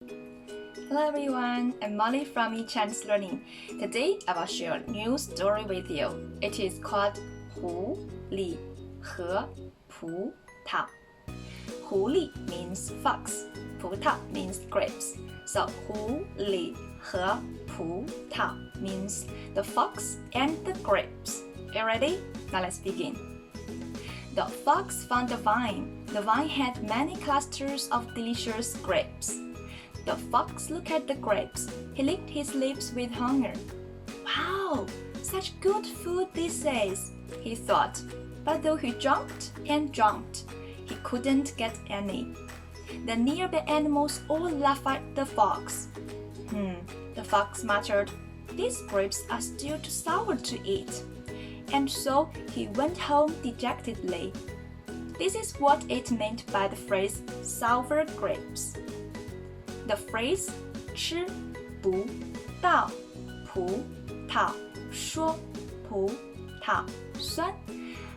Hello everyone, I'm Molly from Chinese Learning. Today I will share a new story with you. It is called Húlí和葡萄. Húli means fox, 葡萄 means grapes. So Húlí和葡萄 means the fox and the grapes. You ready? Now let's begin. The fox found a vine. The vine had many clusters of delicious grapes. The fox looked at the grapes. He licked his lips with hunger. Wow, such good food this is, he thought. But though he jumped and jumped, he couldn't get any. The nearby animals all laughed at the fox. The fox muttered, "These grapes are still too sour to eat." And so he went home dejectedly. This is what it meant by the phrase sour grapes. The phrase 吃不到葡萄说葡萄酸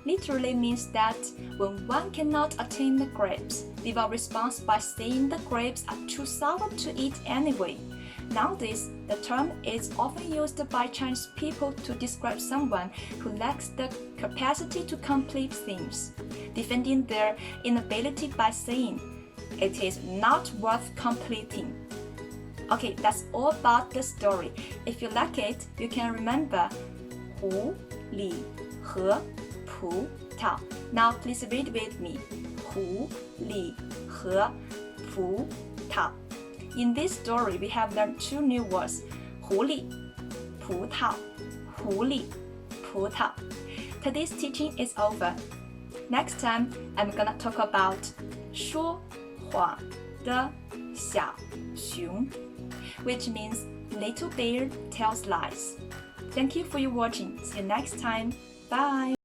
literally means that when one cannot attain the grapes, they will respond by saying the grapes are too sour to eat anyway. Nowadays, the term is often used by Chinese people to describe someone who lacks the capacity to complete things, defending their inability by saying, "It is not worth completing." Okay, that's all about the story. If you like it, you can remember 狐狸和葡萄. Now please read with me. 狐狸和葡萄. In this story, we have learned two new words. 狐狸, 葡萄, 狐狸, 葡萄. Today's teaching is over. Next time, I'm gonna talk about 说谎的小熊, which means little bear tells lies. Thank you for your watching. See you next time. Bye.